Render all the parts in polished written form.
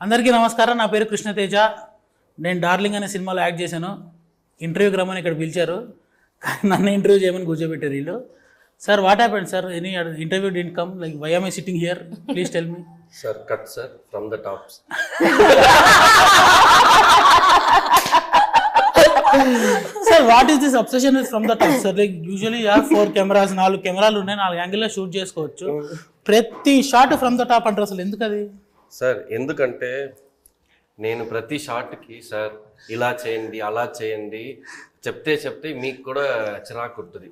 అందరికీ నమస్కారం. నా పేరు కృష్ణతేజ. నేను డార్లింగ్ అనే సినిమాలో యాక్ట్ చేశాను. ఇంటర్వ్యూకి రమ్మని ఇక్కడ పిలిచారు, కానీ నన్ను ఇంటర్వ్యూ చేయమని కూర్చోబెట్టారు వీళ్ళు. Sir, what happened sir? Any interview didn't come, like why am I sitting here? Please tell me. Sir, cut sir from the tops. Sir, what is this obsession with from the top, sir? Like usually you have 4 cameras, 4 కెమెరాలు ఉన్నాయి, 4 యాంగిల్లో shoot చేసుకోవచ్చు. ప్రతి shot from the top అంటారు. అసలు ఎందుకు అది? Sir, ఎందుకంటే నేను ప్రతి షాట్కి సార్ ఇలా చేయండి అలా చేయండి చెప్తే మీకు కూడా చిరాకు ఉంటుంది.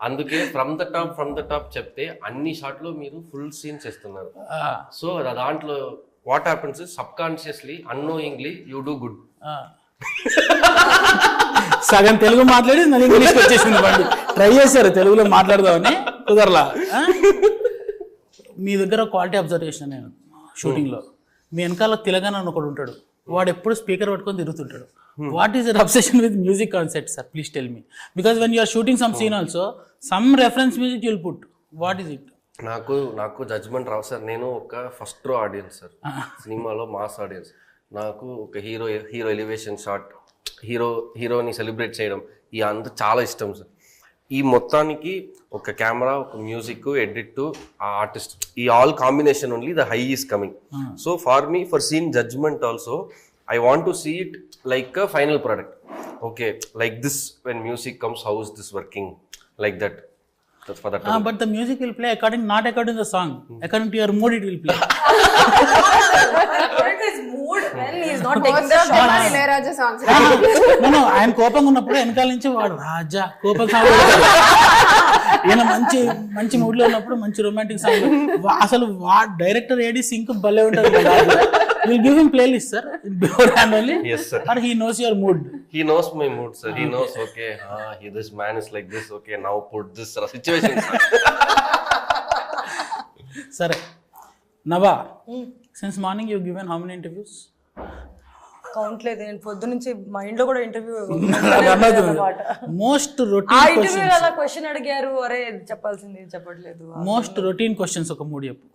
అందుకే ఫ్రమ్ ద టాప్ చెప్తే అన్ని షాట్లో మీరు ఫుల్ సీన్స్ చేస్తున్నారు. సో దాంట్లో what happens subconsciously annoyingly you do good. సగం తెలుగు మాట్లాడి నన్ను ఇంగ్లీష్కి వచ్చేసింది. బండి ట్రై చేశారు తెలుగులో మాట్లాడదామని, కుదరలా. మీ దగ్గర క్వాలిటీ అబ్జర్వేషన్ నేను షూటింగ్లో, మీ వెనకాల తెలంగాణ ఒకడు ఉంటాడు, వాడు ఎప్పుడు స్పీకర్ పట్టుకొని తిరుగుతుంటాడు. What is your obsession with music concept sir? Please tell me, because when you are shooting some scene also some reference music you'll put. What is it? నాకు జడ్జ్మెంట్ రావు సార్. నేను ఒక ఫస్ట్ రో ఆడియన్స్ సార్, సినిమాలో mass audience. నాకు ఒక hero elevation shot, హీరోని celebrate చేయడం, ఈ అంత చాలా ఇష్టం సార్. ఈ మొత్తానికి ఒక కెమెరా, ఒక మ్యూజిక్, ఎడిట్, ఆ ఆర్టిస్ట్, ఈ all combination only the high is coming. So far me, for scene judgement also, I want to see it like a final product. Okay, like this when music comes, how is this working, like that. For that but the music will play not according to the song, according to your mood it will play. According to his mood when he is not taking the shot. Ilayaraja songs. No, ఆయన కోపంగా ఉన్నప్పుడు వెనకాల నుంచి వాడు రాజా కోపం song, ఈయన మంచి mood లో ఉన్నప్పుడు మంచి రొమాంటిక్ సాంగ్. అసలు డైరెక్టర్ ఏడి సింక్ భలే ఉంటుంది. We'll give him playlist, sir, beforehand only. Yes, sir. Or he knows your mood. He knows my mood, sir. He knows, okay, this man is like this. Okay, now put this situation. Sir, Nabha, since morning you've given how many interviews? Count లేదు. నేను పొద్దు నుంచి మా ఇంట్లో కూడా interview most ఆ routine interview అలా question అడిగారు, అరే చెప్పాల్సింది చెప్పట్లేదు. మోస్ట్ రొటీన్ క్వశ్చన్స్ ఒక 3 చెప్పు.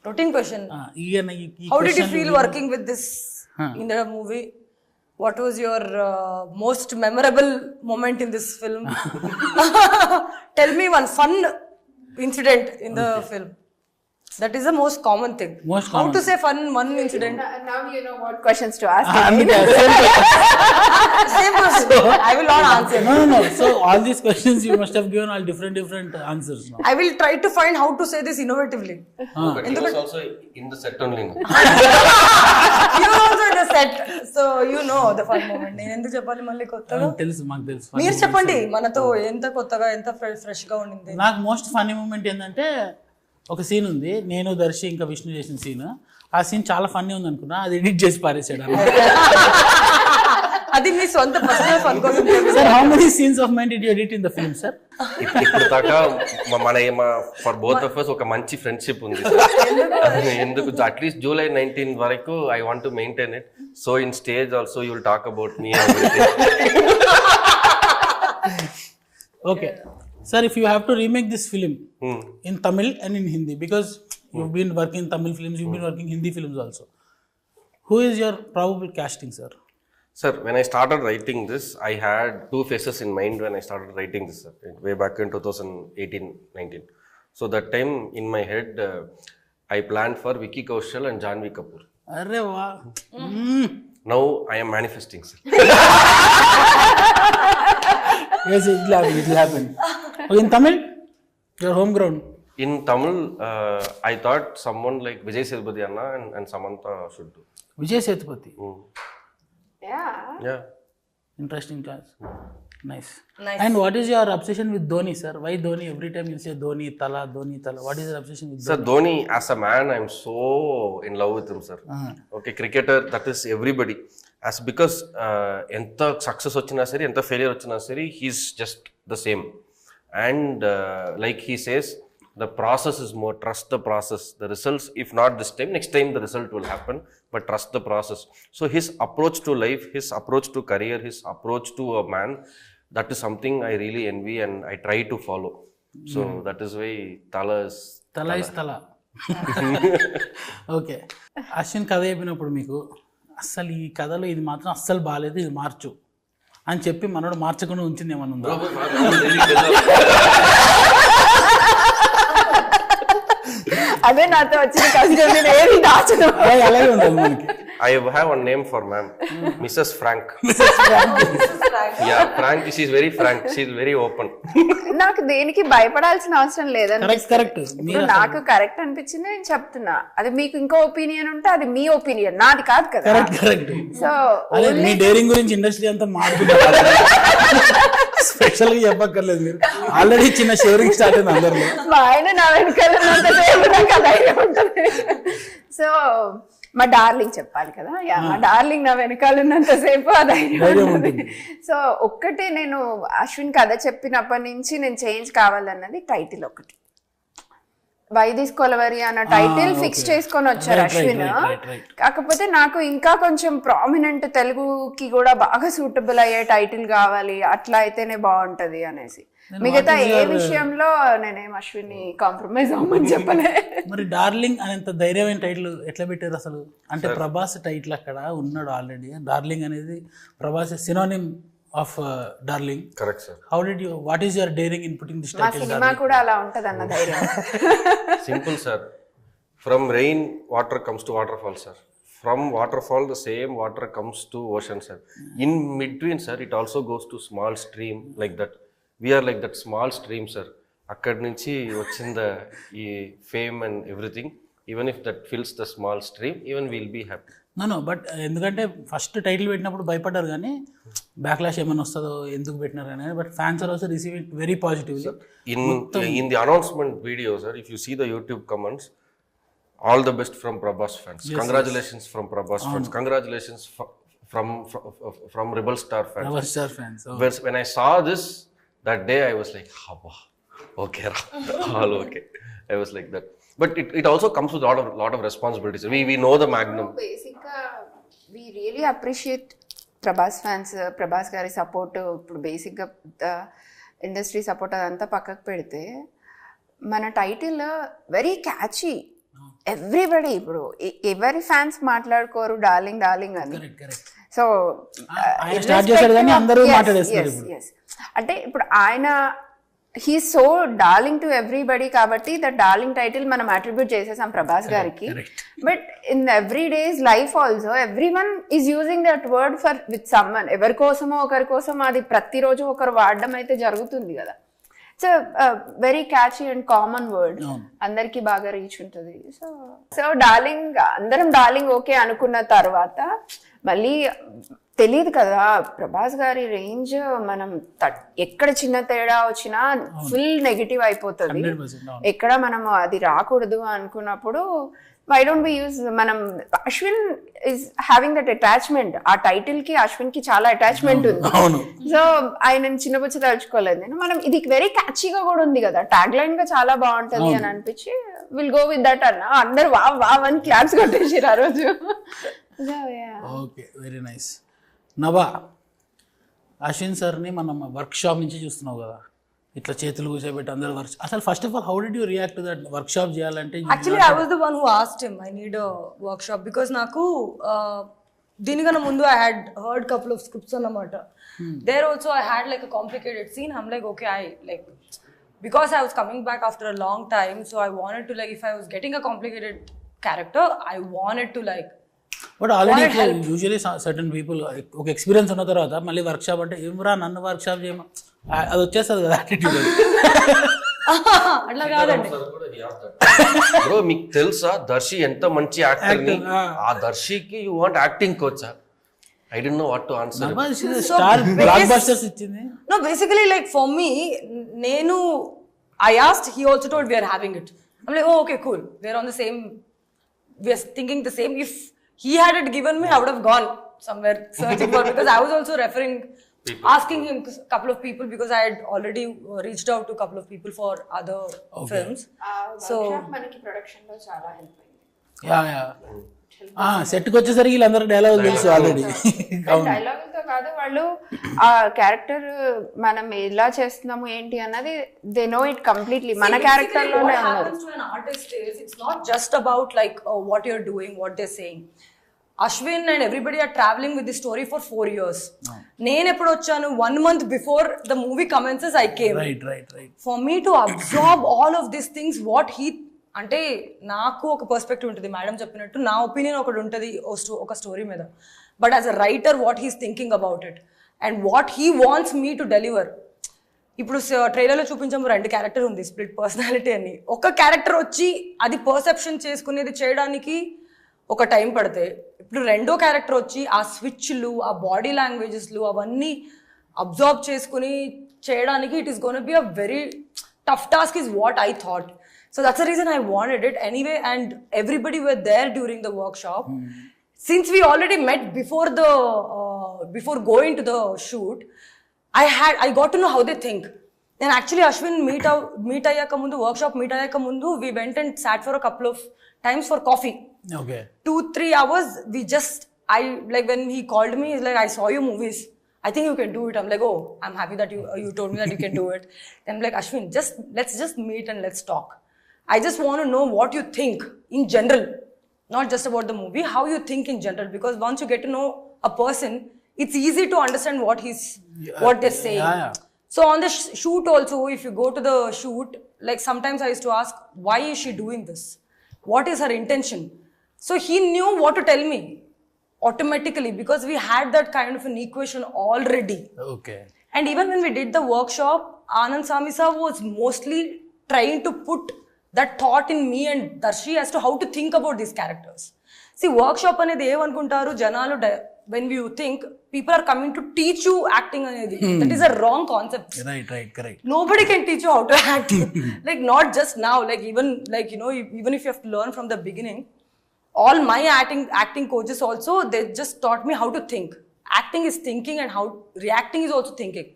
Routine question. How did you feel working with this in the movie? What was your most memorable moment in this film? Tell me one fun incident in the film. That is the most common thing. How to say fun one incident? Now you know what questions to ask. Same question. I will not answer. No. So all these questions you must have given all different answers now. I will try to find how to say this innovatively. But he was also in the set only. You are also in the set, so you know the fun moment. నేను ఎందుకు చెప్పాలి మళ్ళీ కొత్తగా? మాకు తెలుసు. మీరు చెప్పండి, మనతో ఎంత కొత్తగా ఎంత ఫ్రెష్ గా ఉండింది. నాకు మోస్ట్ ఫన్నీ మూమెంట్ ఏంటంటే, ఒక సీన్ ఉంది, నేను దర్శి ఇంకా విష్ణు చేసిన సీన్. ఆ సీన్ చాలా ఫన్నీ ఉంది అనుకున్నా, అది ఎడిట్ చేసి పారేసాడు. అది మీ సొంత పర్సనల్ ఫన్ కోసం. Sir, how many scenes of mind did you edit in the film sir? ఇప్పుడు దాకా ఫర్ బోత్ ఆఫ్ us ఒక మంచి ఫ్రెండ్షిప్ ఉంది సార్. ఎందుకు అట్లీస్ట్ July 19 వరకు I want to maintain it. So in stage also you will talk about me. Okay sir, if you have to remake this film in Tamil and in Hindi, because you've been working in Tamil films, you've been working Hindi films also, who is your probable casting, sir? Sir, when I started writing this, I had 2 faces in mind when I started writing this, sir, way back in 2018-19. So that time in my head, I planned for Vicky Kaushal and Janvi Kapoor. Arre wow. Now I am manifesting, sir. Yes, it will happen. Okay, in Tamil, your home ground. In Tamil, I thought someone like Vijay Sethupathi Anna and Samantha should do. Vijay Sethupathi. Yeah. Interesting choice. Nice. And what is your obsession with Dhoni, sir? Why Dhoni? Every time you say Dhoni Tala. What is your obsession with Dhoni? Sir, Dhoni as a man, I am so in love with him, sir. Okay, cricketer, that is everybody. As because enta success ochina sari, enta failure ochina sari, he's just the same. And like he says, the process is more, trust the process. The results, if not this time, next time the result will happen, but trust the process. So his approach to life, his approach to career, his approach to a man, that is something I really envy and I try to follow. So that is why Tala is Tala. Okay, Ashwin కథ చెప్పినప్పుడు మీకు అస్సలు ఈ కథలో ఇది మాత్రం అస్సలు బాగాలేదు, ఇది మార్చు అని చెప్పి మనోడు మార్చకుండా ఉంచింది ఏమన్నా ఉందా? అదే నాతో వచ్చిన కష్టం, నేను ఏమి దాచను. అలాగే ఉండాలి మనకి. I have one name for ma'am, Mrs. Frank. Yeah, Frank. She is very frank. She is very open. నాకు దేనికి భయపడాల్సిన అవసరం లేదని కరెక్ట్. నాకు కరెక్ట్ అనిపించింది, నేను చెప్తున్నా. అది మీకు ఇంకో ఒపీనియన్ ఉంటే అది మీ ఒపీనియన్, నాది కాదు కదా. కరెక్ట్. సో అదే మీ డేరింగ్ గురించి ఇండస్ట్రీ అంతా మాట్లాడుతున్నారు. స్పెషల్ గా చెప్పక్కర్లేదు, మీరు ఆల్రెడీ చిన్న షేరింగ్ స్టార్ట్ అయింది అందరిలో. మా ఆయన నా వెనకాల ఉంటుంది. సో మా డార్లింగ్ చెప్పాలి కదా, మా డార్లింగ్ నా వెనకాల ఉన్నంతసేపు అది ఉంటుంది. సో ఒక్కటే, నేను అశ్విన్ కథ చెప్పినప్పటి నుంచి నేను చేంజ్ కావాలన్నది టైటిల్ ఒకటి. వైదిస్ కొలవరి అన్న టైటిల్ ఫిక్స్ చేసుకొని వచ్చారు అశ్విన్. కాకపోతే నాకు ఇంకా కొంచెం ప్రామినెంట్ తెలుగుకి కూడా బాగా సూటబుల్ అయ్యే టైటిల్ కావాలి, అట్లా అయితేనే బాగుంటది అనేసి. మిగతా ఏ విషయంలో నేనేం అశ్విన్ ని కాంప్రమైజ్ అవ్వమని చెప్పలే. మరి డార్లింగ్ అనేంత ధైర్యమైన టైటిల్ ఎట్లా పెట్టారు అసలు? అంటే ప్రభాస్ టైటిల్ అక్కడ ఉన్నాడు ఆల్రెడీ. డార్లింగ్ అనేది Prabhas synonym of darling. Correct, sir. How did you, what is your daring in putting this మా title? సినిమా కూడా అలా ఉంటది అన్న ధైర్యం. Simple, sir. From rain, water comes to waterfall, sir. From waterfall, the same water comes to ocean, sir. In between, sir, it also goes to small stream like that. We are like that small stream, sir. Akkad nunchi vachinda ee fame and everything. Even if that fills the small stream, even we'll be happy. No but ఎందుకంటే first title పెట్టినప్పుడు భయపడ్డారు, కానీ backlash ఏమైనా వస్తుందో ఎందుకు పెట్టినారు అని. But fans are also receive it very positively. In the announcement video, sir, if you see the YouTube comments, all the best from Prabhas fans. Yes, congratulations from Prabhas fans. Congratulations from Rebel Star fans. Rebel Star fans. Oh. When I saw this that day, I was like, okay, all okay. I was like that. But it also comes with lot of responsibilities. We know the magnum. బేసిక్గా we really appreciate Prabhas fans, Prabhas గారి support. ఇప్పుడు బేసిక్గా industry support అదంతా పక్కకు పెడితే మన title very catchy. Everybody ఇప్పుడు ఎవరి ఫ్యాన్స్ మాట్లాడుకోరు డార్లింగ్ డార్లింగ్ అని. సో అంటే ఇప్పుడు ఆయన he so darling to everybody కాబట్టి ద డార్లింగ్ టైటిల్ మనం అట్రిబ్యూట్ చేసేసాం ప్రభాస్ గారికి. But in every days life also every one is using that word for with someone. ఎవరి కోసమో ఒకరి కోసం అది ప్రతిరోజు ఒకరు వాడడం అయితే జరుగుతుంది కదా. It's very catchy and common word, అందరికి బాగా రీచ్ ఉంటుంది. సో డార్లింగ్, అందరం డార్లింగ్ ఓకే అనుకున్న తర్వాత మళ్ళీ తెలియదు కదా ప్రభాస్ గారి రేంజ్. మనం ఎక్కడ చిన్న తేడా వచ్చినా ఫుల్ నెగిటివ్ అయిపోతుంది. ఎక్కడ మనం అది రాకూడదు అనుకున్నప్పుడు వై డోంట్ బి యూజ్, మనం Ashwin is having that attachment. ఆ టైటిల్ కి అశ్విన్ కి చాలా అటాచ్మెంట్ ఉంది. సో ఆయన చిన్నపుచ్చి తలుచుకోలేదు నేను. మనం ఇది వెరీ క్యాచీగా కూడా ఉంది కదా, ట్యాగ్ లైన్ గా చాలా బాగుంటది అని అనిపించి విల్ గో విత్ దట్ అన్న. అందరు వావ్ అని క్లాప్స్ కొట్టేసారు ఆ రోజు. Okay, very nice. Nabha, Ashwin సార్ని మనం వర్క్ షాప్ నుంచి చూస్తున్నావు కదా, ఇట్లా చేతులు కూర్చోబెట్టి అందరూ వర్క్. అసలు first of all how did you react to that workshop చేయాలంటే? Actually I was the one who asked him I need a workshop because నాకు దీనికన్నా ముందు I had heard couple of scripts అన్నమాట. There also I had like a complicated scene. I'm like okay, I like because I was coming back after a long time, so I wanted to like, if I was getting a complicated character, I wanted to like. But already usually certain people ఒక experience ఉన్న తర్వాత మళ్ళీ work shop అంటే ఏమరా నన్ను work shop చేయమా, అది వచ్చేస్తుంది కదా యాటిట్యూడ్. అట్లా కాదండి బ్రో. మీకు తెలుసా దర్శి ఎంత మంచి యాక్టర్ ని? ఆ దర్శికి you want acting coach? I didn't know what to answer. Star blockbusters ఇచ్చింది. No, basically like for me, I asked, he also told we are having it. I'm like, oh okay, cool. We're on the same, we're thinking the same. If he had it given me, I would have gone somewhere searching for, because I was also referring, asking him a couple of people because I had already reached out to a couple of people for other films. So మనకి production లో చాలా help అయింది. Yeah సెట్కి వచ్చేసరికి వీళ్ళందరూ dialogue తెలుసు already. డైలాగులతో కాదు, వాళ్ళు ఆ క్యారెక్టర్ మనం ఎలా చేస్తున్నాము ఏంటి అన్నది దే నో ఇట్ కంప్లీట్లీ మన క్యారెక్టర్ లోనే ఉన్నారు. It's not just about like what you're doing, what they're saying. Ashwin and everybody are traveling with the story for 4 years. నేను ఎప్పుడు వచ్చాను 1 month before the movie commences I came. Right. For me to absorb all of these things, what he అంటే నాకు ఒక perspective ఉంటుంది madam చెప్పినట్టు, నా opinion ఒకటి ఉంటుంది ఒక స్టోరీ మీద, but as a writer what he's thinking about it and what he wants me to deliver. ఇప్పుడు ట్రైలర్లో చూపించాము 2 క్యారెక్టర్ ఉంది, స్ప్లిట్ పర్సనాలిటీ అని. ఒక క్యారెక్టర్ వచ్చి అది పర్సెప్షన్ చేసుకునేది చేయడానికి ఒక టైం పడితే, ఇప్పుడు 2వ క్యారెక్టర్ వచ్చి ఆ స్విచ్లు, ఆ బాడీ లాంగ్వేజెస్లు అవన్నీ అబ్జర్వ్ చేసుకుని చేయడానికి it is gonna be a very tough task is what I thought. So that's the reason I wanted it anyway, and everybody were there during the workshop. Since we already met before going to the shoot, I got to know how they think. And actually Ashwin meet ayyaka mundu, workshop meet ayyaka mundu, we went and sat for a couple of times for coffee. Okay. 2-3 hours we just, like when he called me, he's like, I saw your movies, I think you can do it. I'm like, oh, I'm happy that you told me that you can do it. I'm like, Ashwin, let's just meet and let's talk. I just want to know what you think in general, not just about the movie, how you think in general, because once you get to know a person, it's easy to understand what they're saying. Yeah. So on the shoot also, if you go to the shoot, like sometimes I used to ask, why is she doing this? What is her intention? So he knew what to tell me automatically, because we had that kind of an equation already. Okay. And even when we did the workshop, Anand Samisa was mostly trying to put that thought in me and Darshi as to how to think about these characters. See, workshop anedi evanukuntaru janalu, when you think people are coming to teach you acting anedi, that is a wrong concept. Right, correct. Nobody can teach you how to act. Like not just now, like even like even if you have to learn from the beginning, all my acting coaches also, they just taught me how to think. Acting is thinking and how reacting is also thinking.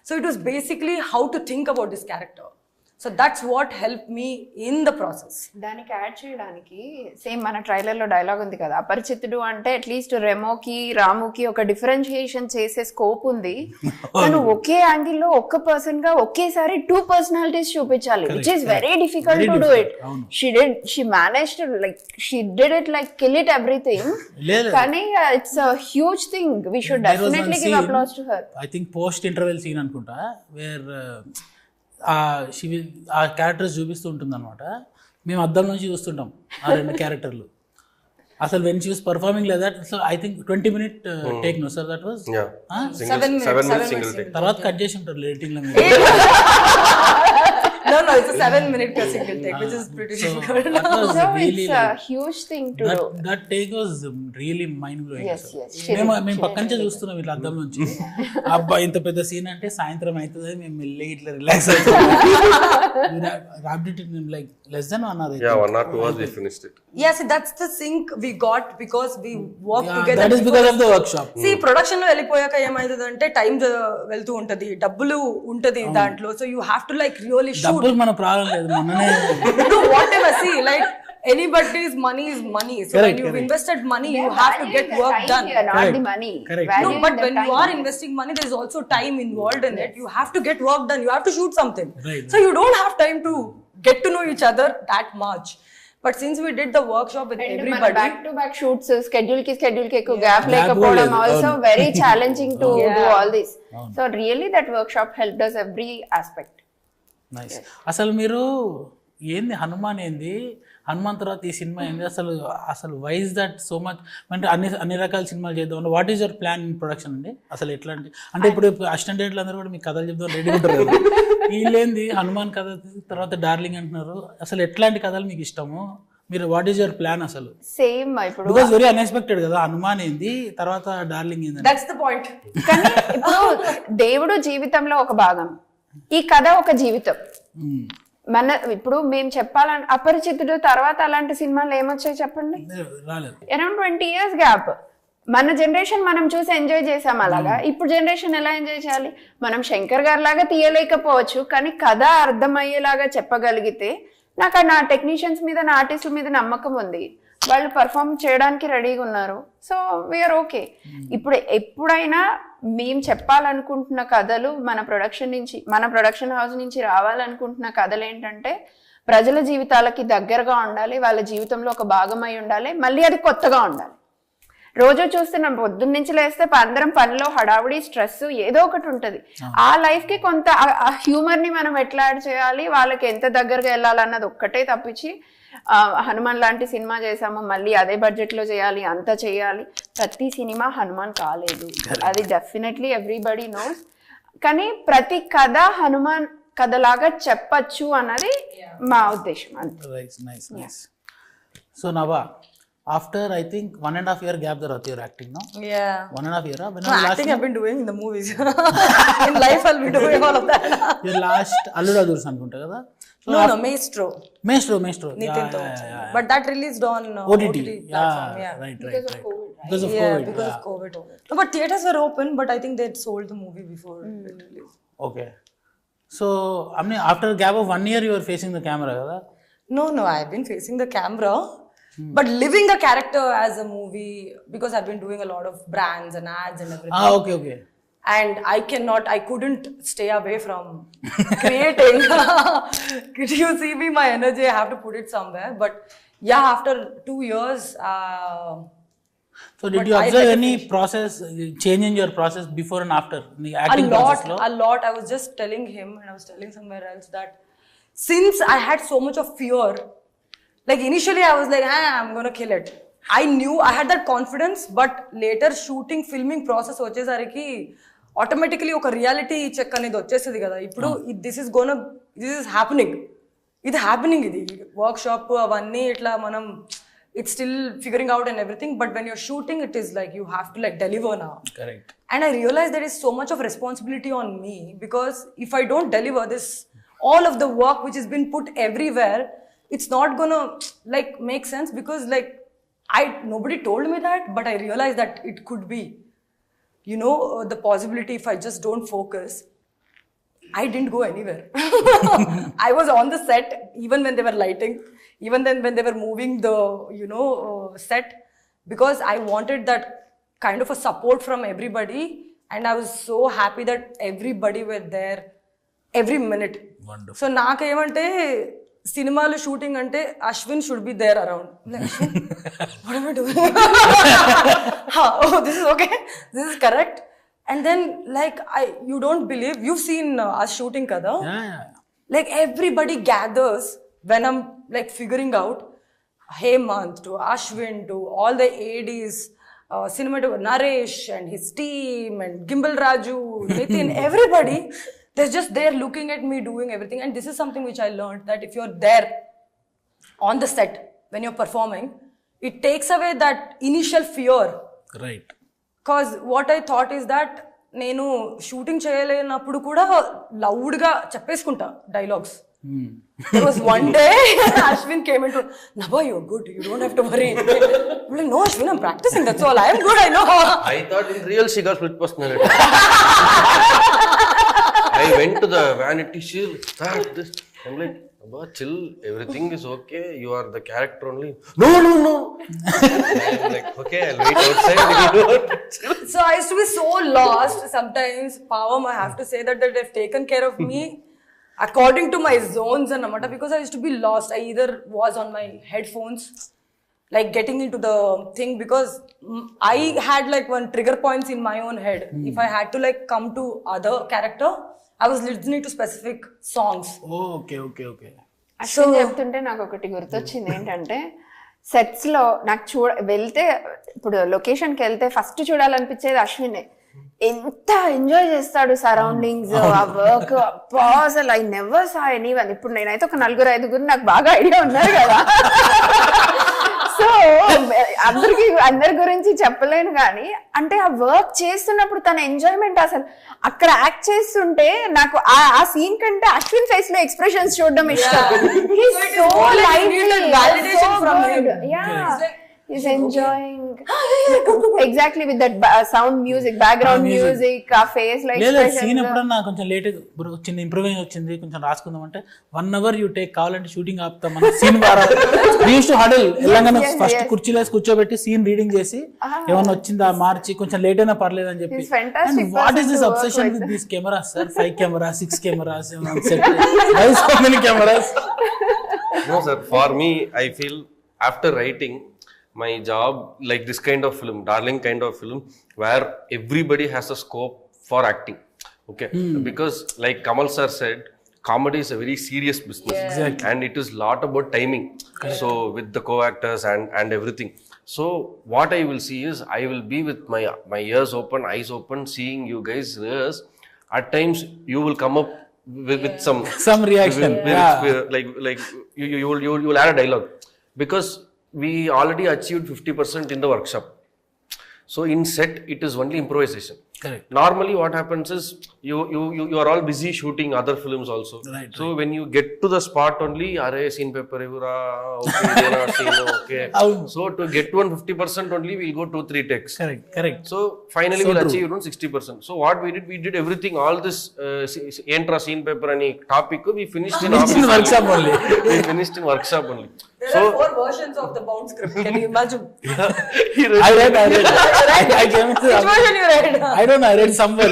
So it was basically how to think about this character. So that's what helped me in the process. దానికి add చేయడానికి same మన ట్రైలర్లో dialogue ఉంది కదా, అపరిచితుడు అంటే at least రెమోకి రాముకి ఒక differentiation చేసే scope ఉంది. తను ఒకే యాంగిల్లో ఒక్క పర్సన్ గా ఒకేసారి 2 పర్సనాలిటీస్ చూపించాలి, which is very difficult to do it. She managed like she did it like kill it everything. కానీ it's a huge thing, we should definitely give applause to her. I think post interval scene అనుకుంటా, where ఆ characters చూపిస్తూ ఉంటుంది అనమాట. మేము అద్దం నుంచి చూస్తుంటాం ఆ 2 క్యారెక్టర్లు. అసలు when she was performing like that, so I think 20 minute take no sir, that was 7 minutes single take. తర్వాత కట్ చేసి ఉంటారు ఎడిటింగ్ లో. No, it's a 7 minute single take, which is pretty difficult. So it's a huge thing to do. That take was really mind blowing. Yes. మేము పక్క నుంచే చూస్తున్నాం ఇట్లా అద్దం నుంచి. అబ్బా ఇంత పెద్ద సీన్ అంటే సాయంత్రం అవుతుంది, మేము వెళ్ళి ఇట్లా రిలాక్స్ అవుతాం. Like less than 1 hour. Yeah, 1 or 2 hours we finished it. Yes, that's the sync we got because we worked together. That is because of the workshop. See, production లో వెళ్ళిపోయాక ఏమైతుందంటే టైం వెళ్తూ ఉంటది, డబ్బులు ఉంటది దాంట్లో. So you have to like really shoot. డబ్బులు మన ప్రాబ్లం లేదు, మననే do whatever. See, like anybody's money is money. So when you've invested money, you have to get work done. Not the money. No, but when you are investing money, there's also time involved in it. You have to get work done. You have to shoot something. So you don't have time to get to know each other that much. But since we did the workshop with everybody, back to back shoots, schedule ki ekku gap lekapodam also very challenging to do all this. So really that workshop helped us every aspect. Nice. అసలు మీరు ఏంది హనుమాన్ ఏంది, హనుమాన్ తర్వాత ఈ సినిమా ఏంది, అసలు why is that so much అంటే అన్ని రకాల సినిమాలు చేద్దాం. What is your plan in production అండి? అసలు ఎట్లాంటి అంటే ఇప్పుడు అసిస్టెంట్ డైరెక్టర్లు అందరూ కూడా మీకు కథలు చెప్తాం రెడీ ఉంటారు కదా, వీళ్ళేంది హనుమాన్ కథ తర్వాత డార్లింగ్ అంటున్నారు. అసలు ఎట్లాంటి కథలు మీకు ఇష్టము? మీరు వాట్ ఈస్ యువర్ ప్లాన్ అసలు? సేమ్ ఇప్పుడు బికాజ్ వెరీ అన్ఎక్స్పెక్టెడ్ కదా, హనుమాన్ ఏంది తర్వాత డార్లింగ్ ఏంది. that's the point. కానీ ఇప్పుడు దేవుడు జీవితంలో ఒక భాగం, ఈ కథ ఒక జీవితం. మన ఇప్పుడు మేము చెప్పాలంటే అపరిచితుడు తర్వాత అలాంటి సినిమాలు ఏమొచ్చాయి చెప్పండి? Around 20 years gap. మన జనరేషన్ మనం చూసి ఎంజాయ్ చేసాం అలాగా, ఇప్పుడు జనరేషన్ ఎలా ఎంజాయ్ చేయాలి? మనం శంకర్ గారి లాగా తీయలేకపోవచ్చు, కానీ కథ అర్థమయ్యేలాగా చెప్పగలిగితే నాకు నా టెక్నీషియన్స్ మీద నా ఆర్టిస్టుల మీద నమ్మకం ఉంది. వాళ్ళు పర్ఫామ్ చేయడానికి రెడీగా ఉన్నారు. So we're okay. ఇప్పుడు ఎప్పుడైనా మేము చెప్పాలనుకుంటున్న కథలు మన ప్రొడక్షన్ హౌస్ నుంచి రావాలనుకుంటున్న కథలు ఏంటంటే ప్రజల జీవితాలకి దగ్గరగా ఉండాలి, వాళ్ళ జీవితంలో ఒక భాగమై ఉండాలి, మళ్ళీ అది కొత్తగా ఉండాలి. రోజు చూస్తున్నాం, పొద్దున్న నుంచి లేస్తే అందరం పనిలో హడావుడి, స్ట్రెస్ ఏదో ఒకటి ఉంటుంది. ఆ లైఫ్ కి కొంత హ్యూమర్ ని మనం ఎట్లా యాడ్ చేయాలి, వాళ్ళకి ఎంత దగ్గరగా వెళ్ళాలన్నది ఒక్కటే తప్పించి హనుమాన్ లాంటి సినిమా చేసాము మళ్ళీ అదే బడ్జెట్ లో చేయాలి, అంత చేయాలి. ప్రతి సినిమా హనుమాన్ కాలేదు, అది డెఫినెట్లీ ఎవ్రీబడి నోస్. కానీ ప్రతి కథ హనుమాన్ కథలాగా చెప్పచ్చు అన్నది మా ఉద్దేశం. అంతే. So Nabha, after I think 1.5 year gap there you're acting, no? Yeah. 1.5 year. When acting I've been doing in the movies. In life I'll be doing all of that. Your last Alluda Dursan anukunta kada? No, Maestro. Nitin to. But that released on OTT platform. Yeah. Right. Because of COVID. Because of COVID. No, but theaters were open, but I think they'd sold the movie before it released. Okay. So, I mean, after a gap of 1 year, you were facing the camera, kada? No, I've been facing the camera. But living the character as a movie, because I've been doing a lot of brands and ads and everything. Okay. And I couldn't stay away from creating. Could you see me, my energy, I have to put it somewhere. But yeah, after 2 years. So did you observe any process, change in your process before and after the acting process? A lot. I was just telling him and I was telling somewhere else that since I had so much of fear, like initially I was like, I'm going to kill it. I knew, I had that confidence, but later shooting, filming process vachesariki automatically oka reality check anedi vachesadi kada. Ippudu this is happening. It's happening idi. Workshop avanni itla manam it's still figuring out and everything, but when you're shooting it is like you have to like deliver now. Correct. And I realized there is so much of responsibility on me, because if I don't deliver this, all of the work which has been put everywhere, it's not gonna like make sense, because like nobody told me that, but I realized that it could be, you know, the possibility if I just don't focus. I didn't go anywhere. I was on the set even when they were lighting, even then when they were moving the, you know, set, because I wanted that kind of a support from everybody, and I was so happy that everybody were there every minute. Wonderful. So naakemante cinemalu shooting ante Ashwin should be there around. Like, Ashwin, what am I doing? Oh, this is okay. This is correct. And then like you don't believe, you've seen us shooting kada. Yeah. Like everybody gathers when I'm like figuring out Hemant to Ashwin to all the ADs, cinematographer Naresh and his team and Gimbal Raju, Nitin, everybody. They're just there looking at me doing everything. And this is something which I learned, that if you're there on the set when you're performing, it takes away that initial fear. Right. Because what I thought is that నేను shooting చేయలేనప్పుడు కూడా loud గా చెప్పేసుకుంటా dialogues. There was one day Ashwin came into, Nabha, you're good, you don't have to worry. I'm like, no Ashwin, I'm practicing, that's all, I am good, I know. I thought in real she got split personality. I went to the vanity shield, start this. I'm like, Nabha, chill, everything is okay, you are the character only. No. I'm like, okay, I'll wait outside. So I used to be so lost sometimes. Pavam, I have to say that they've taken care of me according to my zones and namata, because I used to be lost. I either was on my headphones, like getting into the thing, because I had like one trigger points in my own head. If I had to like come to other character, I was listening to specific songs. Oh, okay. Ashwin చెప్తుంటే నాకు ఒకటి గుర్తొచ్చింది ఏంటంటే, sets లో నాకు వెళ్తే, ఇప్పుడు లొకేషన్కి వెళ్తే ఫస్ట్ చూడాలనిపించేది అశ్వినే. ఎంత ఎంజాయ్ చేస్తాడు సరౌండింగ్స్, ఆ వర్క్. అసలు ఐ నెవర్ సా ఎనీవన్. ఇప్పుడు నేనైతే ఒక 4-5 నాకు బాగా ఐడియా ఉన్నారు కదా. సో అందరి గురించి చెప్పలేను కానీ, అంటే ఆ వర్క్ చేస్తున్నప్పుడు తన ఎంజాయ్మెంట్, అసలు అక్కడ యాక్ట్ చేస్తుంటే నాకు ఆ సీన్ కంటే అశ్విన్ ఫేస్ లో ఎక్స్ప్రెషన్స్ చూడడం ఇష్టం. He's enjoying exactly with that sound music, background music, ఆ ఫేస్ లో లేదు సీన్ ఎప్పుడన్నా కొంచెం లేట్ చిన్న ఇంప్రూవింగ్ వచ్చింది, కొంచెం రాసుకుందాం అంటే 1 hour యూ టేక్, కావాలంటే షూటింగ్ ఆపుతాం మన సీన్ ద్వారా హడల్ తెలంగాణ ఫస్ట్ కుర్చీలో కూర్చోబెట్టి సీన్ రీడింగ్ చేసి ఏమన్నా వచ్చిందా మార్చి కొంచెం లేట్ అయినా పర్లేదు అని చెప్పి. What is this obsession with this cameras sir? 5 cameras, 6 cameras on set. Why so many cameras? No sir, for me I feel after writing my job like this kind of film, darling kind of film, where everybody has a scope for acting. Okay, because like Kamal sir said, comedy is a very serious business. Exactly. And it is lot about timing. Correct. So with the co-actors and everything, so what I will see is I will be with my ears open, eyes open, seeing you guys rehearse. At times you will come up with some reaction, like you will add a dialogue, because we already achieved 50% in the workshop. So in set it is only improvisation. Correct. Normally what happens is you are all busy shooting other films also. Right, so when you get to the spot only, are scene paper evura, okay, there are scene, okay. So to get to 50% only we'll go 2-3 takes. Correct. So finally we'll achieve 60%. So what we did everything, all this entra scene paper any topic we finished in workshop only. We finished in workshop only. There are 4 versions of the bound script. Can you imagine? I read. I came to Which version you read? I read somewhere.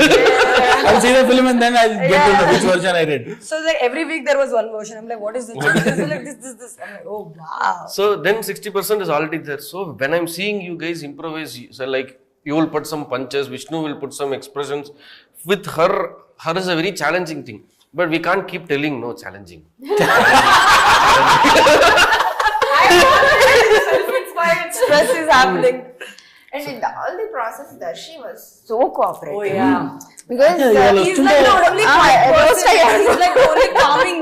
I'll see the film and then I'll get to know which version I read. So like every week there was one version. I'm like, what is this? This is like this. I'm like, oh wow. So then 60% is already there. So when I'm seeing you guys improvise, so like you will put some punches, Vishnu will put some expressions. With her is a very challenging thing. But we can't keep telling no challenging. Self-inspired stress is happening. And in all the process, Darshi was so cooperative. Oh yeah. Because He's like the only quiet person. He's like the only calming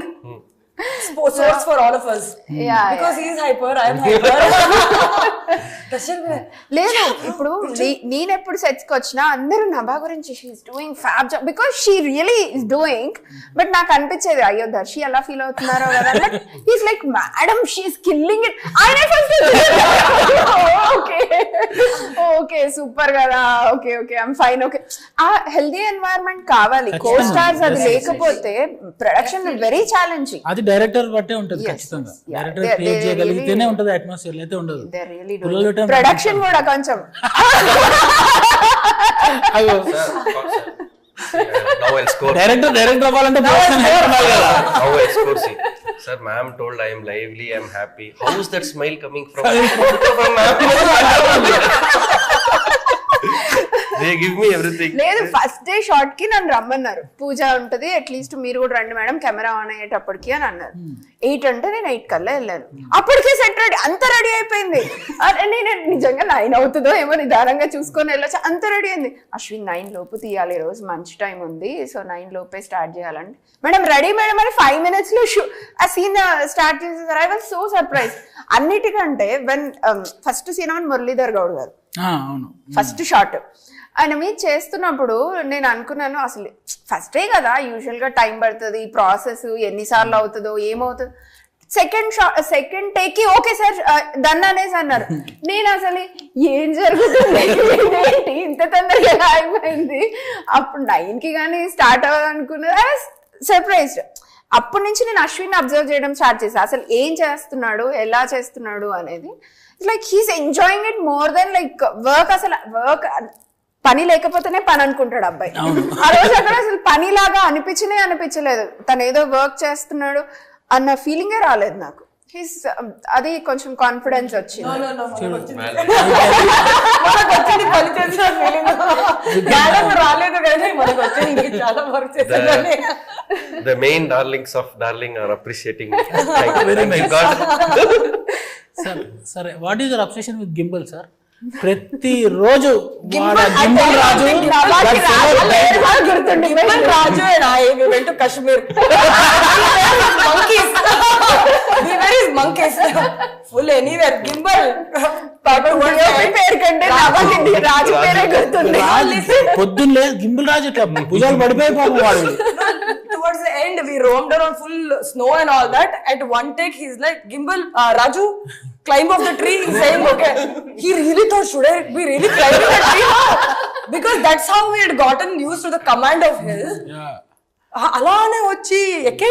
source for all of us. Yeah. Because he's hyper, I am hyper. లేదు ఇప్పుడు నేను ఎప్పుడు sets కి వచ్చినా అందరూ నభా గురించి she's doing fab job, because she really is doing. But నాకు అనిపించేది అయ్యో దర్శి ఎలా ఫీల్ అవుతున్నారో కదా. But he's like madam she's killing it. ఆయన ఓకే సూపర్ కదా, ఓకే ఐఎమ్ ఫైన్. ఓకే ఆ హెల్దీ ఎన్వైరన్మెంట్ కావాలి కో స్టార్స్. అది లేకపోతే ప్రొడక్షన్ వెరీ ఛాలెంజింగ్. అది డైరెక్టర్ బట్టే ఉంటుంది ఖచ్చితంగా. డైరెక్టర్ క్రియేట్ చేయగలిగితేనే ఉంటుంది, అట్మాస్ఫియర్ అయితే ఉండదు. ప్రొడక్షన్ కూడా కొంచెం డైరెక్టర్ అవ్వాలంటే sir, ma'am told I am lively, I am happy. How is that smile coming from? They give me everything. లేదు ఫస్ట్ డే షార్ట్ కి నన్ను రమ్మన్నారు. పూజ ఉంటది, అట్లీస్ట్ మీరు కూడా రండి మేడం కెమెరా ఆన్ అయ్యేటప్పటికి అని అన్నారు. 8 అంటే నేను 8 కల్లా వెళ్ళాను. అప్పటికే సెట్ రెడీ, అంత రెడీ అయిపోయింది. నేను నిజంగా 9 అవుతుందో ఏమో నిదానంగా చూసుకొని వెళ్ళొచ్చు, అంత రెడీ అయింది. అశ్విన్ 9 లోపు తీయాలి, ఈ రోజు మంచి టైం ఉంది, సో 9 లోపే స్టార్ట్ చేయాలంటే మేడం రెడీ మేడం అని 5 minutes లో ఆ సీన్ స్టార్ట్ చేసేసారు. I was so surprise. అన్నిటికంటే when first scene on Muralidhar Goud garu first shot ఆయన మీద చేస్తున్నప్పుడు నేను అనుకున్నాను అసలు ఫస్ట్ డే కదా, యూజువల్ గా టైం పడుతుంది, ప్రాసెస్ ఎన్నిసార్లు అవుతుందో ఏమవుతుందో. సెకండ్ టేక్ కి ఓకే సార్ డన్ అనేసి అన్నారు. నేను అసలు ఏం జరుగుతుంది ఏంటి ఇంత తొందరగా అయిపోయింది. అప్పుడు 9 కి కానీ స్టార్ట్ అవ్వాలనుకున్నది. I was surprised. అప్పటి నుంచి నేను అశ్విన్ అబ్జర్వ్ చేయడం స్టార్ట్ చేశాను, అసలు ఏం చేస్తున్నాడు, ఎలా చేస్తున్నాడు అనేది. Like he's enjoying it more than like work. అసలు వర్క్ పని లేకపోతేనే పని అనుకుంటాడు అబ్బాయి. ఆ రోజు అక్కడ అసలు పనిలాగా అనిపించలేదు, తను ఏదో వర్క్ చేస్తున్నాడు అన్న ఫీలింగే రాలేదు నాకు. అది కొంచెం కాన్ఫిడెన్స్ వచ్చింది. The main darlings of darling are appreciating me. Thank you God. Sir, what is your obsession with gimbal, sir? ప్రతి రోజు గిmbal రాజు and I we went to Kashmir. Monkeys full anywhere gimbal. పొద్దున్న లేదు గిmbal రాజు ఇట్లా భుజాలు పడిపోయిపోయి వాడు. Towards the end we roamed around full snow and all that. At one take he's like, gimbal Raju climb off the tree. He's saying okay. He really thought, should I be really climbing that because that's how we had gotten used to the command of his. అలానే వచ్చి ఎక్కే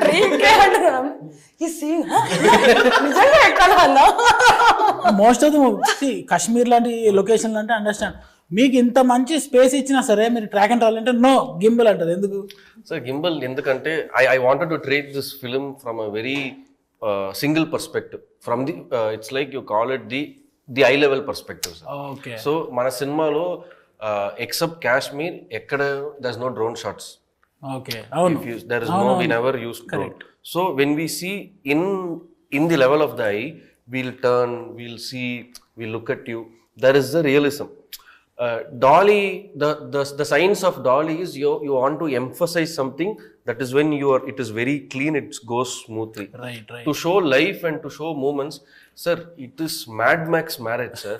tree ఎక్కే అంటున్నాం. నిజంగా ఎక్కాలన్నా most of the Kashmir లాంటి location అంటే understand. మీకు ఇంత మంచి స్పేస్ ఇచ్చినా సరే మీరు ట్రాక్ అండ్ ట్రావెల్ అంటే నో గింబల్ అంటారు. ఎందుకు సార్ గింబల్? ఎందుకంటే I wanted to treat this film from a very single perspective. From the it's like you call it the eye level perspective. So మన సినిమాలో except Kashmir ఎక్కడ there's no drone shots. Okay. There is no, we never used drone. So when we see in the level of the eye, we'll turn, we'll see, we'll look at you. There is the realism. Dolly, the science of Dolly is you want to emphasize something. That is when it is very clean, it goes smoothly. Right. To show life and to show moments, sir, it is Mad Max marriage, sir.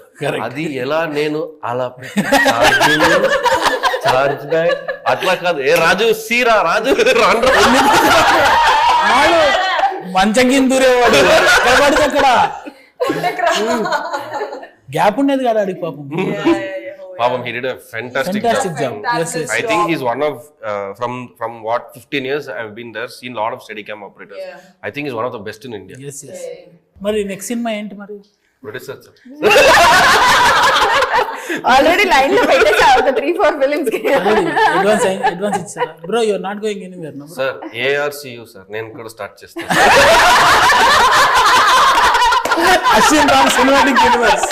Adi ela nenu ala charge back అట్లా కాదు. ఏ రాజు సీరా రాజు మంచంకిందూరేవాడు అక్కడ gap ఉండేది కదా అడిగి పాపం. he did a fantastic job. Yes. I think he's one of from what 15 years I've been there, seen a lot of Steadicam operators. I think he's one of the best in India. Yes. మరి next సినిమా ఏంటి మరి? Producer sir. Already line లో పెట్టేసావు 3-4 films కి. Advance ఇచ్చారా? Bro you are not going anywhere no. Sir, ARCU sir, నేను కూడా స్టార్ట్ చేస్తాను. Ashwin Ram cinematic universe.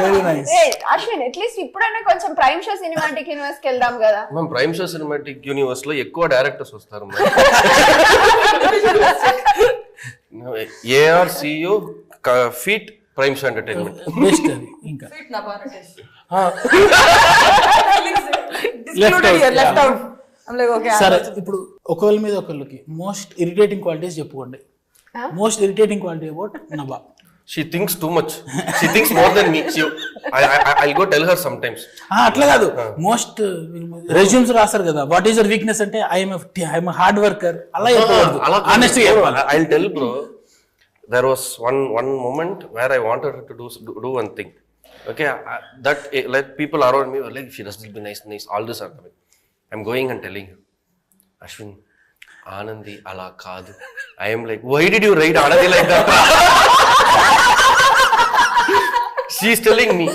Very nice. Ashwin at least ఇప్పుడైనా కొంచెం ప్రైమ్ షో సినిమాటిక్ యూనివర్స్ కి వెళ్దాం కదా. మనం ప్రైమ్ షో సినిమాటిక్ యూనివర్స్ లో ఎక్కువ డైరెక్టర్స్ వస్తారు. ARCU feet prime show entertainment best అది. ఇంకా Nabha Natesh. Left out. I'm like, okay. సరే, ఇప్పుడు ఒకళ్ళ మీద ఒకళ్ళకి మోస్ట్ ఇరిటేటింగ్ క్వాలిటీస్ చెప్పుకోండి. Most irritating quality about Nabha. She thinks too much. She thinks more than me. I'll go tell her sometimes. అట్లా కాదు, మోస్ట్ రెజ్యూమ్స్ రాస్తారు కదా, వాట్ ఈస్ యువర్ వీక్నెస్ అంటే ఐఎమ్ హార్డ్ వర్కర్ అలా చెప్పకూడదు. ఆనెస్ట్గా చెప్పాలి. I'll tell bro. There was one moment where I wanted her to do one thing. Okay, that like people around me were like, she does be nice. All this are coming. I'm going and telling her, Ashwin, Anandi ala kaadu. I am like, why did you write Anandi like that? She's telling me,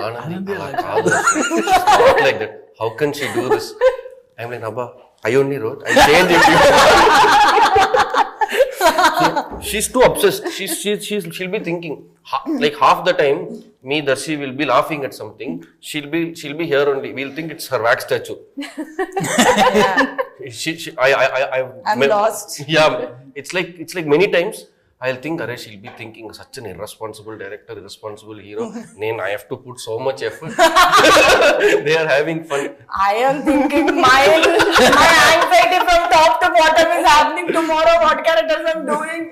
Anandi ala kaadu. Not like that. How can she do this? I'm like, Nabha, I only wrote. I changed it. She's too obsessed. She'll be thinking like half the time me Darshi will be laughing at something. She'll be here only. We'll think it's her wax statue. I'm lost. Yeah, it's like many times I'll think, Are, she'll be thinking such an irresponsible director, irresponsible hero. I have to put so much effort. They are having fun. I am thinking my anxiety from top to bottom is happening tomorrow. What characters I'm doing,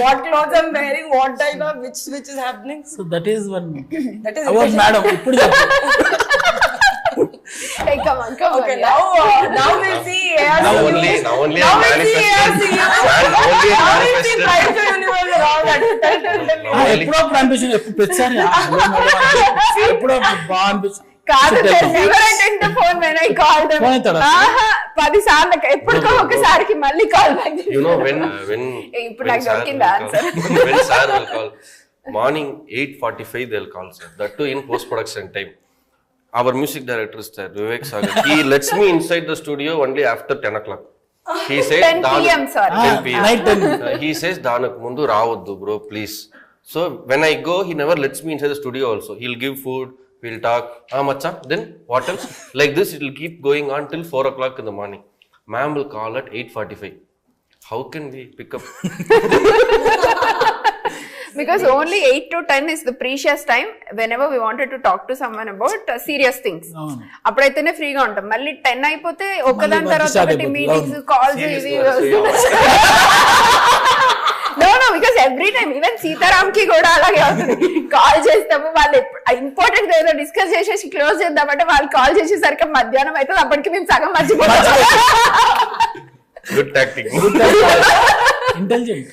what clothes I'm wearing, what dialogue, which switch is happening. So that is one. That is about madam. ఇప్పుడు Hey, come on. Okay, now we'll see ARCU. Now only Now we'll see ARCU. Now we'll see Prime Show Universe and all that. ఎప్పుడప్పుడు అనిపించింది, ప్రతిసారి ఎప్పుడో బాగా అనిపించింది. కాదు, phone when I called them. 10 సార్లు ఎప్పుడుకో ఒకసారికి మళ్ళీ call back. You know when ఇప్పుడు నాకు దొరికింది answer. When sir will call morning 8:45 they'll call sir. That too in post production time. Our music director is there, Vivek Sagar. He lets me inside the studio only after 10 o'clock. He says 10 p.m. sorry. 10 p.m. Night 10. He says Danak mundu ravoddu bro please. So when I go, he never lets me inside the studio also. He'll give food, we'll talk. Macha, then what else? Like this it will keep going on till 4 o'clock in the morning. Ma'am will call at 8:45. How can we pick up? Because only 8 to 10 is the precious time whenever we wanted to talk to someone about serious things. అప్పుడైతేనే ఫ్రీగా ఉంటాం. మళ్ళీ 10 అయిపోతే ఒకదాని తర్వాత ఒకటి meetings, calls, ఇవి. No, because every time, even Sitaram ki కూడా అలాగే అవుతుంది. కాల్ చేస్తాము, వాళ్ళు ఇంపార్టెంట్ ఏదో డిస్కస్ చేసేసి క్లోజ్ చేద్దామంటే వాళ్ళు కాల్ చేసేసరికి మధ్యాహ్నం అవుతుంది. అప్పటికి మేము సగం మర్చిపోతాం. Good tactic. ఇంటెలిజెంట్.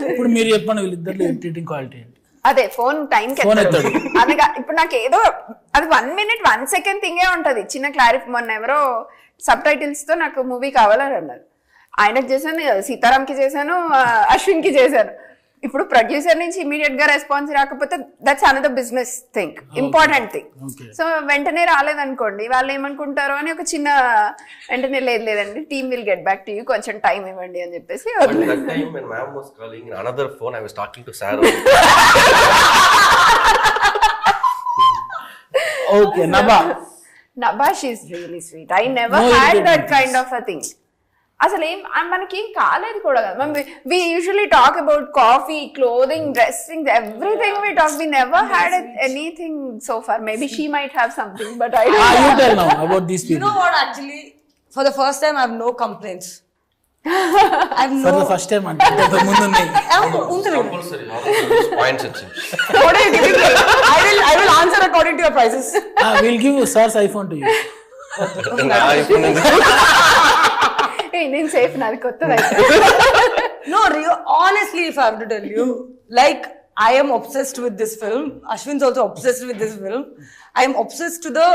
ఇప్పుడు మీరు చెప్పండి, వీళ్ళిద్దరిలో ఇరిటేటింగ్ క్వాలిటీ ఏంటి? అదే ఫోన్ టైం Phone ఎత్తాడు. అది ఇప్పుడు నాకు ఏదో అది 1 minute 1 second థింగే ఉంటది. చిన్న క్లారిఫై మొన్న ఎవరో సబ్ టైటిల్స్ తో నాకు మూవీ కావాలని అన్నారు. ఆయనకు చేశాను, సీతారాంకి చేశాను, అశ్విన్కి చేశాను. ఇప్పుడు ప్రొడ్యూసర్ నుంచి ఇమీడియట్ గా రెస్పాన్స్ రాకపోతే that's another business thing, important thing. So వెంటనే రాలేదనుకోండి వాళ్ళు ఏమనుకుంటారో అని ఒక చిన్న వెంటనే లేదండి team will get back to you, కొంచెం టైం ఇవ్వండి అని చెప్పేసి. Okay, Nabha. Nabha, she's really sweet. I never had that kind of a thing. అసలు మనకి ఏం కాలేదు కూడా కదా. we usually talk about coffee, clothing, dressing, everything we talk. We never had anything so far. Maybe she might have something, but I don't know. You tell now about these people. You know what, actually, for the first time I have no complaints. For the first time అంటే ముందు ఉన్నాయి. What are you giving me? I will answer according to your prices. We'll give sir's iPhone to you. నేను safe, నాది కొత్తది. No, honestly, if I have to tell you, like, I am obsessed with this film. Ashwin's also obsessed with this film. I am obsessed to the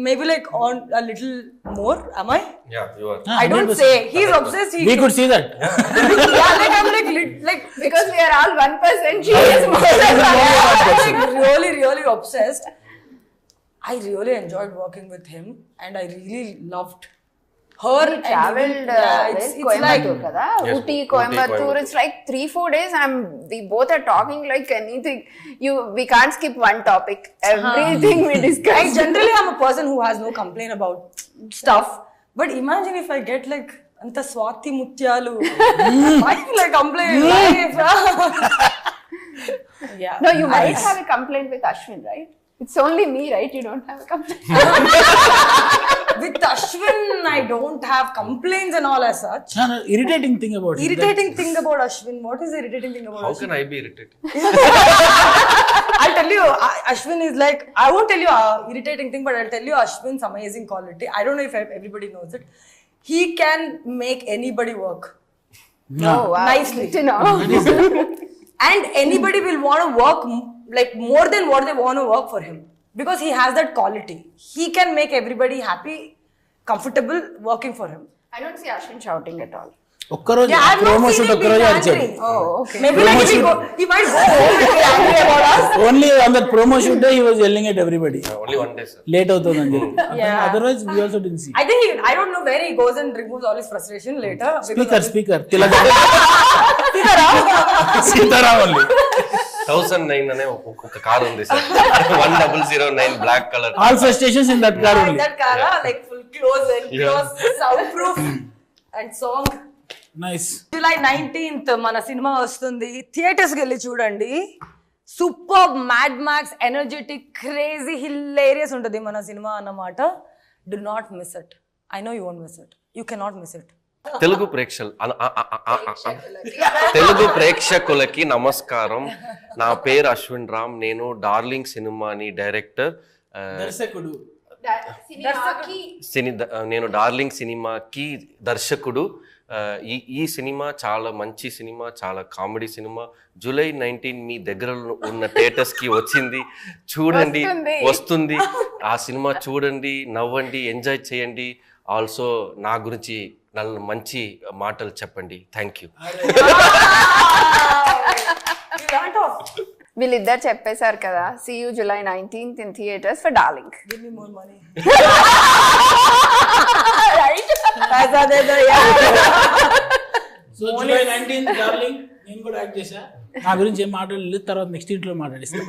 maybe like on a little more. Am I? Yeah, you are. I don't say. He's obsessed. We could see that. Yeah, like I'm like Because we are all 1%. She is more than like really obsessed. I really enjoyed working with him, and I really loved her. Traveled it's Coimbatore kada, Yes, Ooty, Ooty, Coimbatore. Coimbatore. It's like 3-4 days and we both are talking like anything. We can't skip one topic. Everything we discuss. I generally am a person who has no complaint about stuff, but imagine if I get like anta swati mutyalu. Why will I complain? Yeah. No, you might have a complaint with Ashwin, right? It's only me, right? You don't have a complaint. With Ashwin, I don't have complaints and all as such. Irritating thing about him. Irritating thing about Ashwin. What is the irritating thing about How Ashwin? can I be irritated? I'll tell you, Ashwin is like, I won't tell you irritating thing, but I'll tell you Ashwin's amazing quality. I don't know if everybody knows it. He can make anybody work. Oh, wow. Nicely. To know. And anybody will want to work like more than what they want to work for him. Because he has that quality. He can make everybody happy, comfortable working for him. I don't see Ashwin shouting at all. ఒక్కరోజు Yeah, I've not promo seen shoot him ఒక్కరోజు being అరిచాడు. angry. Oh, okay. Maybe like if he might go home and be angry about us. Only on that promo shoot he was yelling at everybody. Only one day, sir. Late అవుతుందని చెప్పి. Yeah. Otherwise we also didn't see. I think I don't know where he goes and removes all his frustration later. Speaker Telugu. Sitaram only. 1009 అనే ఒక car ఉంది sir. 1009 black colour. All frustrations in that car only. That car, like full close and close, soundproof and song. Nice. July 19th మన cinema వస్తుంది. Theatres కి వెళ్ళి చూడండి. Super mad max energetic crazy hilarious ఉంటుంది మన cinema అన్నమాట. Do not miss it. I know you won't miss it. You cannot miss it. Telugu ప్రేక్షకులకి నమస్కారం. నా పేరు అశ్విన్ రామ్. నేను డార్లింగ్ సినిమాని డైరెక్టర్, దర్శకుడు. నేను డార్లింగ్ సినిమాకి దర్శకుడు. ఈ సినిమా చాలా మంచి సినిమా, చాలా కామెడీ సినిమా. జూలై 19 మీ దగ్గర ఉన్న థియేటర్స్ కి వచ్చింది. చూడండి, వస్తుంది. ఆ సినిమా చూడండి, నవ్వండి, ఎంజాయ్ చేయండి. ఆల్సో నా గురించి మంచి మాటలు చెప్పండి. Thank you. వీళ్ళిద్దరు చెప్పేశారు కదా. See you July 19th in theaters for Darling. Give me more money. Right? So July 19th darling నేను కూడా యాక్ట్ చేశా. నా గురించి ఏం మాట్లాడలేదు, తర్వాత నెక్స్ట్ ఇంట్లో మాట్లాడిస్తాను.